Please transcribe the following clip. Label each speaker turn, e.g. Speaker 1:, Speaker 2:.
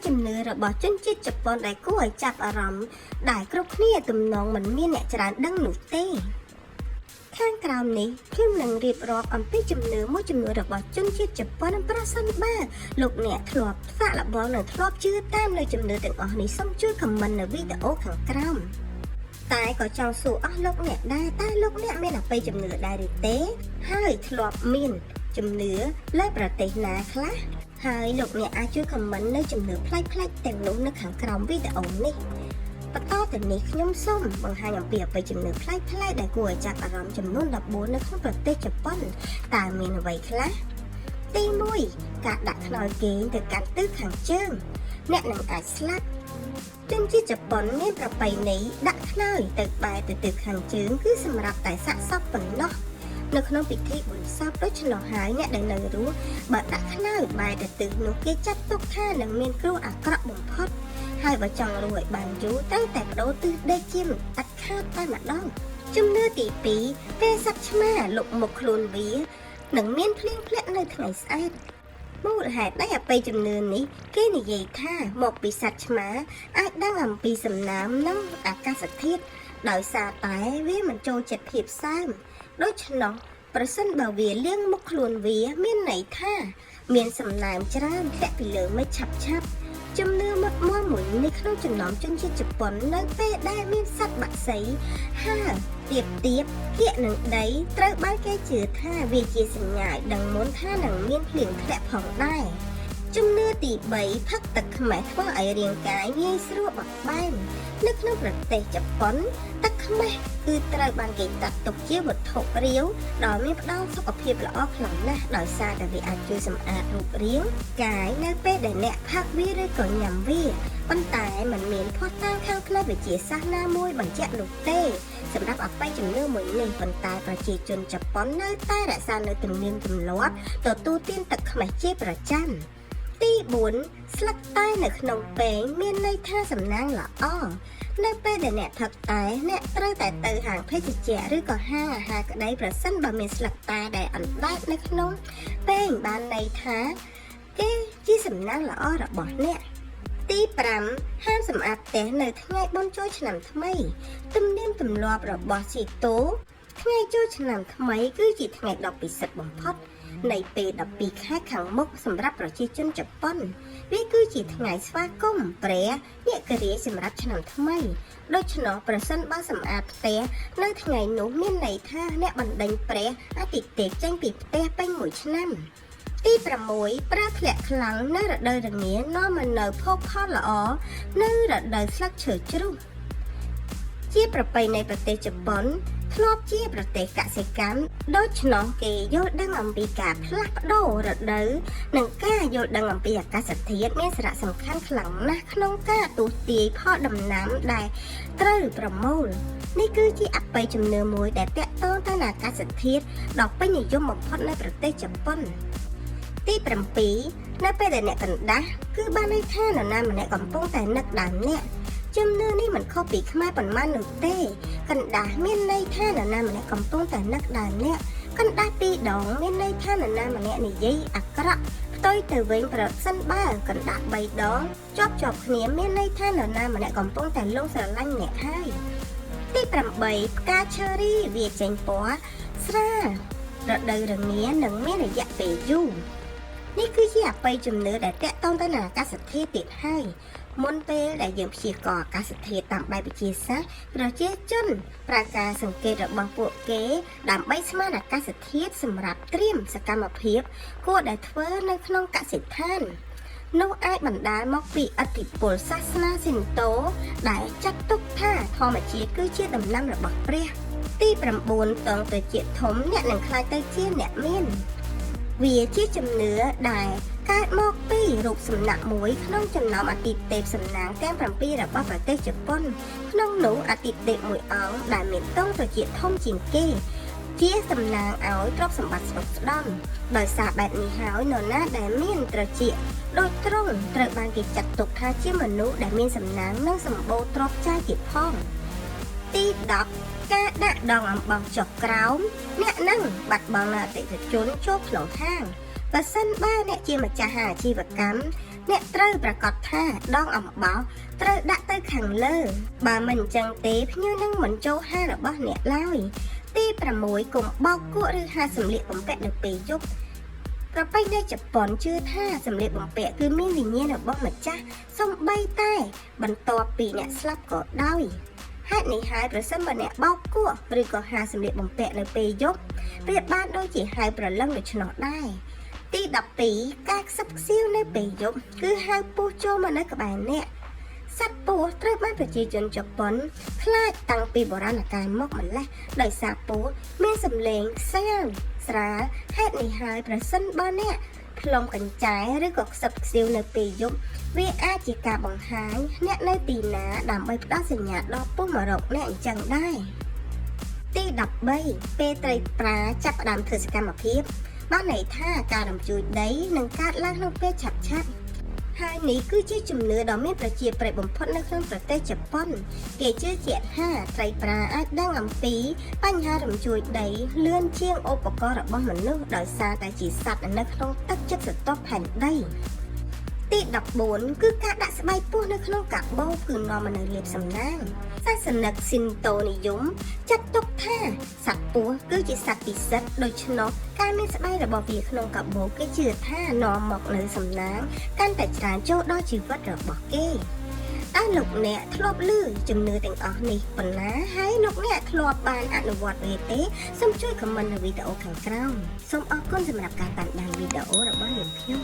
Speaker 1: ជំនឿរបស់ជនជាតិជប៉ុនដែលគួរឲ្យចាប់អារម្មណ៍ដែលគ្រប់គ្នាទំនងមិនមានអ្នកច្រើនដឹងនោះទេខាងក្រោមនេះខ្ញុំនឹងរៀបរាប់អំពីជំនឿមួយចំនួនរបស់ជនជាតិជប៉ុនប្រសិនបើលោកអ្នកធ្លាប់សាកល្បងនិងធ្លាប់ជឿតាមនៅជំនឿទាំងអស់នេះសូមជួយខមមិននៅវីដេអូខាងក្រោមតែក៏ចង់សួរអស់លោកអ្នកដែរតើលោកអ្នកមានអបិយជំនឿដែរឬទេហើយធ្លាប់មានជំនឿលើប្រទេសណាខ្លះហើយលោកអ្នកអាចជួយខមមិននៅជំនឿប្លែកៗទាំងនោះនៅខាងក្រោមវីដេអូនេះបន្តទៅនេះខ្ញុំសូមបង្ហាញអំពីអបិយជំនឿប្លែកៗដែលគួរឲ្យចាប់អារម្មណ៍ចំនួន14នៅក្នុងប្រទេសជប៉ុនតើមានអ្វីខ្លះទី1ការដាក់ខ្នើយគេងទៅកាន់ទិសខាងជើងអ្នកនឹងអាចស្លាប់ជនជាតិជប៉ុនមានប្រពៃណីដាក់ខ្នើយទៅបែរទៅទិសខាងជើងគឺសម្រាប់តែសាកសពប៉ុណ្ណោះនៅក្នុងពិធីបុណ្យសពដូច្នោះហើយអ្នកដែលនៅរស់បើដាក់ខ្នើយបែរទៅទិសនោះគេចាត់ទុកថានឹងមានគ្រោះអាក្រក់បំផុតហើយបើចង់រស់ឲ្យបានយូរត្រូវតែបដូរទិសដេកជាមិនដាច់ខាតតែម្ដងជំនឿទី2ពេលសត្វឆ្មាលុកមុខខ្លួនវានឹងមានភ្លៀងធ្លាក់នៅថ្ងៃស្អែកមូលហេតុនៃអបិយជំនឿនេះគេនិយាយថាមកពីសត្វឆ្មាអាចដឹងអំពីសំណាមនិងអាកាសធាតុដោយសារតែវាមិនចូលចិត្តភាពសើមដូច្នោះប្រសិនបើវាលាងមុខខ្លួនវាមានន័យថាមានសំណើមច្រើនធ្លាក់ពីលើមេឃឆាប់ជំនឿមុតមាំមួយនេះក្នុងចំណោមជនជាតិជប៉ុននៅពេលដែលមានសត្វបក្សីហើរទៀបគៀកនឹងដីត្រូវបានគេជឿថាវាជាសញ្ញាឲ្យដឹងមុនថានឹងមានភ្លៀងធ្លាក់ផងដែរជំនឿទី3ផឹកទឹកខ្មេះធ្វើឲ្យរាងកាយងាយស្រួលបត់បែននៅក្នុងប្រទេសជប៉ុនទឹកខ្មេះគឺត្រូវបានគេចាត់ទុកជាវត្ថុរាវដែលមានផ្ដល់សុខភាពល្អខ្លាំងណាស់ដោយសារតែវាអាចជួយសម្អាតរូបរាងកាយនៅពេលដែលអ្នកផឹកវាឬក៏ញ៉ាំវាប៉ុន្តែมันមានភស្តុតាងខាងផ្នែកវិទ្យាសាស្ត្រណាមួយបញ្ជាក់នោះទេសម្រាប់អបិយជំនឿមួយនេះប៉ុន្តែប្រជាជនជប៉ុននៅតែរក្សានៅទំនៀមទម្លាប់ទទួលទានទឹកខ្មេះជាប្រចាំទី4ស្លឹកតែនៅក្នុងពែងមានន័យថាសំណាងល្អនៅពេលដែលអ្នកផឹកតែអ្នកត្រូវតែទៅហាងភេសជ្ជៈឬក៏ហាងអាហារក្តីប្រសិនបើមានស្លឹកតែដែលអណ្ដែតនៅក្នុងពែងបានន័យថាគេជាសំណាងល្អរបស់អ្នកទី5ហាមសម្អាតផ្ទះនៅថ្ងៃបុណ្យចូលឆ្នាំថ្មីទំនៀមទម្លាប់របស់ជីតូថ្ងៃចូលឆ្នាំថ្មីគឺជាថ្ងៃដ៏ពិសិដ្ឋបំផុតនៃពេល12ខែខាងមុខសម្រាប់ប្រជាជនជប៉ុនវាគឺជាថ្ងៃស្វាគមន៍ព្រះអ្នកករាជសម្រាប់ឆ្នាំថ្មីដូច្នោះប្រសិនបើសម្អាតផ្ទះនៅថ្ងៃនោះមានន័យថាអ្នកបណ្ដេញព្រះអាទិទេពចេញពីផ្ទះពេញមួយឆ្នាំទី6ប្រើធ្លាក់ខ្លាំងនៅរដូវរងានាំមកនៅភោគផលល្អនៅរដូវស្លឹកឈើជ្រុះជាប្រពៃណីប្រទេសជប៉ុនធ្លាប់ជាប្រទេសកសិកម្មដូច្នោះគេយល់ដឹងអំពីការផ្លាស់ប្ដូររដូវនិងការយល់ដឹងអំពីអាកាសធាតុមានសារៈសំខាន់ខ្លាំងណាស់ក្នុងការទស្សន៍ទាយផលដំណាំដែលត្រូវប្រមូលនេះគឺជាអបិយជំនឿមួយដែលទាក់ទងទៅនឹងអាកាសធាតុដ៏ពេញនិយមបំផុតនៅប្រទេសជប៉ុនទី7នៅពេលដែលអ្នកកណ្ដាស់គឺបានន័យថានរណាម្នាក់កំពុងតែនឹកដល់អ្នកជំនឿនេះមិនខុសពីខ្មែរប៉ុន្មាននោះទេកណ្ដាស់មានន័យថានរណាម្នាក់កំពុងតែនឹកដល់អ្នកកណ្ដាស់ពីរដងមានន័យថានរណាម្នាក់និយាយអាក្រក់ផ្ទុយទៅវិញប្រសិនបើកណ្ដាស់3ដងជាប់គ្នាមានន័យថានរណាម្នាក់កំពុងតែលងស្រឡាញ់អ្នកហើយទី8ផ្កាឈើរីវាចេញពណ៌ស្រាលរដូវរងានិងមានរយៈពេលយូរនេះគឺជាអបិយជំនឿដែលតាក់ទងទៅនឹងអាកាសធាតុទៀតហើយមុនពេលដែលយើងព្យាករណ៍អាកាសធាតុតាមបែបវិទ្យាសាស្ត្រប្រជាជនប្រើការសង្កេតរបស់ពួកគេដើម្បីស្មានអាកាសធាតុសម្រាប់ត្រៀមសកម្មភាពគួរដែលធ្វើនៅក្នុងកសិដ្ឋាននោះអាចបណ្ដាលមកពីឥទ្ធិពលសាសនាស៊ីនតូដែលចាត់ទុកថាធម្មជាតិគឺជាដំណាំរបស់ព្រះទី9តងទៅជាធំអ្នកនឹងខ្លាចទៅជាអ្នកមានវាជាជំនឿដែលកើតមកពីរូបសំណាកមួយក្នុងចំណោមអាទិទេពសំណាងទាំង7របស់ប្រទេសជប៉ុនក្នុងនោះអាទិទេពមួយអង្គដែលមានទង់ត្រចៀកធំជាងគេជាសំណាងឲ្យទ្រព្យសម្បត្តិស្ដុកស្ដម្ភដោយសារបែបនេះហើយនរណាដែលមានត្រចៀកដូចទ្រង់ត្រូវបានគេចាត់ទុកថាជាមនុស្សដែលមានសំណាងនិងសម្បូរទ្រព្យចាយទៀតផងទី10ការដាក់ដងអំបោះចុះក្រោមអ្នកនឹងបាត់បង់អតិថិជនចូលក្នុងហាងបើសិនបើអ្នកជាម្ចាស់អាជីវកម្ម អ្នកត្រូវប្រកាសថាដងអំបោសត្រូវដាក់ទៅខាងលើបើមិនចឹងទេភ្ញៀវនឹងមិនចូលហាងរបស់អ្នកឡើយទី6កុំបោកគក់ឬហាសម្លៀកបំពាក់នៅពេលយប់ប្រពៃណីជប៉ុនជឿថាសម្លៀកបំពាក់គឺមានវិញ្ញាណរបស់ម្ចាស់សូម្បីតែបន្ទាប់ពីអ្នកស្លាប់ក៏ដោយហេតុនេះហើយប្រសិនបើអ្នកបោកគក់ឬក៏ហាសម្លៀកបំពាក់នៅពេលយប់ប្រៀបបានដូចជាហៅប្រលឹងដូច្នោះដែរទី12ការខ្សឹបខ្សៀវនៅពេលយប់គឺហៅពស់ចូលមកនៅក្បែរអ្នកសត្វពស់ត្រូវបានប្រជាជនជប៉ុនខ្លាចតាំងពីបុរាណកាលមកម្ល៉េះដោយសារពស់មានសម្លេងខ្សែលស្រាលហេតុនេះហើយប្រសិនបើអ្នកផ្លុំកញ្ចែឬក៏ខ្សឹបខ្សៀវនៅពេលយប់វាអាចជាការបង្ហាញអ្នកនៅទីណាដើម្បីផ្ដល់សញ្ញាដល់ពស់មករកអ្នកអញ្ចឹងដែរទី13ពេលត្រីប្រាចាប់ផ្ដើមធ្វើសកម្មភាពបានន័យថាការរំជួយដីនឹងកើតឡើងក្នុងពេលឆាប់ហើយនេះគឺជាជំនឿដ៏មានប្រជាប្រិយបំផុតនៅក្នុងប្រទេសជប៉ុនគេជឿជាក់ថាត្រីប្រាអាចដឹងអំពីបញ្ហារំជួយដីលឿនជាងឧបករណ៍របស់មនុស្សដោយសារតែជាសត្វនៅក្នុងទឹកជិតស្រទាប់ផែនដីទី14គឺការដាក់ស្បែកពស់នៅក្នុងកាបូបគឺនាំមកនូវលាភសំណាងសាសនិកស៊ីនតូនិយមចាត់ទុកថាសត្វពស់គឺជាសត្វពិសិដ្ឋដូច្នោះការមានស្បែករបស់វាក្នុងកាបូបគេជឿថានាំមកនូវសំណាងកាន់តែច្រើនចូលដល់ជីវិតរបស់គេតើលោកអ្នកធ្លាប់ឮជំនឿទាំងអស់នេះប៉ុណ្ណាហើយលោកអ្នកធ្លាប់បានអនុវត្តវាទេសូមជួយខមមិននៅវីដេអូខាងក្រោមសូមអរគុណសម្រាប់ការតាមដានវីដេអូរបស់នាងខ្ញុំ